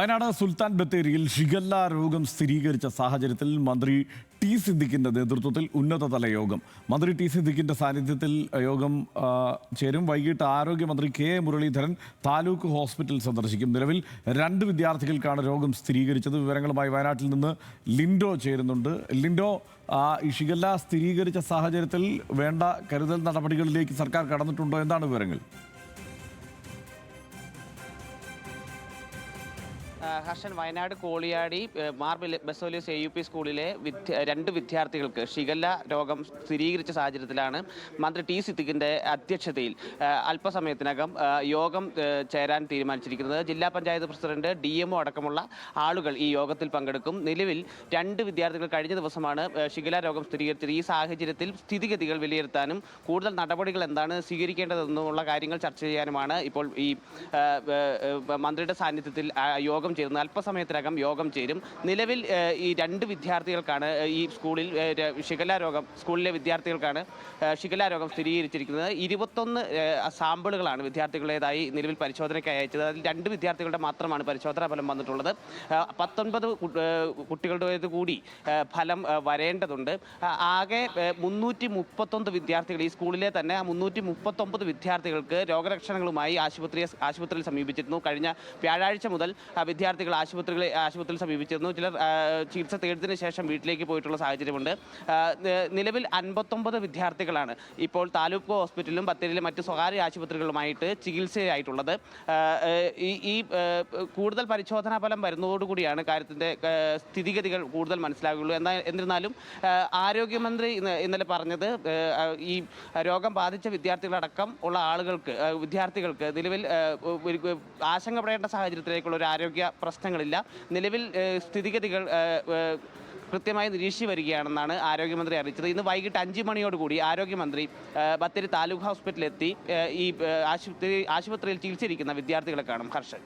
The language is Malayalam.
വയനാട് സുൽത്താൻ ബത്തേരിയിൽ ഷിഗല്ല രോഗം സ്ഥിരീകരിച്ച സാഹചര്യത്തിൽ മന്ത്രി ടി സിദ്ദിഖിന്റെ നേതൃത്വത്തിൽ ഉന്നതതല യോഗം. മന്ത്രി ടി സിദ്ദിഖിന്റെ സാന്നിധ്യത്തിൽ യോഗം ചേരും. വൈകിട്ട് ആരോഗ്യമന്ത്രി കെ മുരളീധരൻ താലൂക്ക് ഹോസ്പിറ്റൽ സന്ദർശിക്കും. നിലവിൽ 2 വിദ്യാർത്ഥികൾക്കാണ് രോഗം സ്ഥിരീകരിച്ചത്. വിവരങ്ങളുമായി വയനാട്ടിൽ നിന്ന് ലിൻഡോ ചേരുന്നുണ്ട്. ലിൻഡോ, ഈ ഷിഗല്ല സ്ഥിരീകരിച്ച സാഹചര്യത്തിൽ വേണ്ട കരുതൽ നടപടികളിലേക്ക് സർക്കാർ കടന്നിട്ടുണ്ടോ? എന്താണ് വിവരങ്ങൾ? ഹർഷൻ, വയനാട് കോളിയാടി മാർ ബസോലിയസ് AUP സ്കൂളിലെ 2 വിദ്യാർത്ഥികൾക്ക് ഷിഗല്ല രോഗം സ്ഥിരീകരിച്ച സാഹചര്യത്തിലാണ് മന്ത്രി ടി സിദ്ദിഖിന്റെ അധ്യക്ഷതയിൽ അല്പസമയത്തിനകം യോഗം ചേരാൻ തീരുമാനിച്ചിരിക്കുന്നത്. ജില്ലാ പഞ്ചായത്ത് പ്രസിഡന്റ്, DMO അടക്കമുള്ള ആളുകൾ ഈ യോഗത്തിൽ പങ്കെടുക്കും. നിലവിൽ 2 വിദ്യാർത്ഥികൾ കഴിഞ്ഞ ദിവസമാണ് ഷിഗല്ല രോഗം സ്ഥിരീകരിച്ചത്. ഈ സാഹചര്യത്തിൽ സ്ഥിതിഗതികൾ വിലയിരുത്താനും കൂടുതൽ നടപടികൾ എന്താണ് സ്വീകരിക്കേണ്ടതെന്നുള്ള കാര്യങ്ങൾ ചർച്ച ചെയ്യാനുമാണ് ഇപ്പോൾ ഈ മന്ത്രിയുടെ സാന്നിധ്യത്തിൽ യോഗം ചേരുന്നത്. അല്പസമയത്തിനകം യോഗം ചേരും. നിലവിൽ ഈ 2 വിദ്യാർത്ഥികൾക്കാണ് ഈ സ്കൂളിൽ സ്കൂളിലെ വിദ്യാർത്ഥികൾക്കാണ് ഷിഗല്ല രോഗം സ്ഥിരീകരിച്ചിരിക്കുന്നത്. 21 സാമ്പിളുകളാണ് വിദ്യാർത്ഥികളുടേതായി നിലവിൽ പരിശോധനയ്ക്കായി അയച്ചത്. അതിൽ 2 വിദ്യാർത്ഥികളുടെ മാത്രമാണ് പരിശോധനാ ഫലം വന്നിട്ടുള്ളത്. 19 കുട്ടികളുടേത് കൂടി ഫലം വരേണ്ടതുണ്ട്. ആകെ 331 വിദ്യാർത്ഥികൾ, ഈ സ്കൂളിലെ തന്നെ 339 വിദ്യാർത്ഥികൾക്ക് രോഗലക്ഷണങ്ങളുമായി ആശുപത്രിയിൽ സമീപിച്ചിരുന്നു. കഴിഞ്ഞ വ്യാഴാഴ്ച മുതൽ വിദ്യാർത്ഥികൾ ആശുപത്രിയിൽ സമീപിച്ചിരുന്നു. ചിലർ ചികിത്സ തേടിയതിനു ശേഷം വീട്ടിലേക്ക് പോയിട്ടുള്ള സാഹചര്യമുണ്ട്. നിലവിൽ 59 വിദ്യാർത്ഥികളാണ് ഇപ്പോൾ താലൂക്ക് ഹോസ്പിറ്റലിലും ബത്തേരിയിലും മറ്റ് സ്വകാര്യ ആശുപത്രികളുമായിട്ട് ചികിത്സയായിട്ടുള്ളത്. ഈ കൂടുതൽ പരിശോധനാ ഫലം വരുന്നതോടുകൂടിയാണ് കാര്യത്തിൻ്റെ സ്ഥിതിഗതികൾ കൂടുതൽ മനസ്സിലാകുകയുള്ളൂ. എന്നിരുന്നാലും ആരോഗ്യമന്ത്രി ഇന്നലെ പറഞ്ഞത് ഈ രോഗം ബാധിച്ച വിദ്യാർത്ഥികളടക്കം ഉള്ള വിദ്യാർത്ഥികൾക്ക് നിലവിൽ ആശങ്കപ്പെടേണ്ട സാഹചര്യത്തിലേക്കുള്ള ഒരു ആരോഗ്യ പ്രശ്നങ്ങളില്ല. നിലവിൽ സ്ഥിതിഗതികൾ കൃത്യമായി നിരീക്ഷിച്ച് വരികയാണെന്നാണ് ആരോഗ്യമന്ത്രി അറിയിച്ചത്. ഇന്ന് വൈകിട്ട് 5 മണിയോടുകൂടി ആരോഗ്യമന്ത്രി ബത്തേരി താലൂക്ക് ഹോസ്പിറ്റലിലെത്തി ഈ ആശുപത്രിയിൽ ചികിത്സയിരിക്കുന്ന വിദ്യാർത്ഥികളെ കാണും. ഹർഷൻ.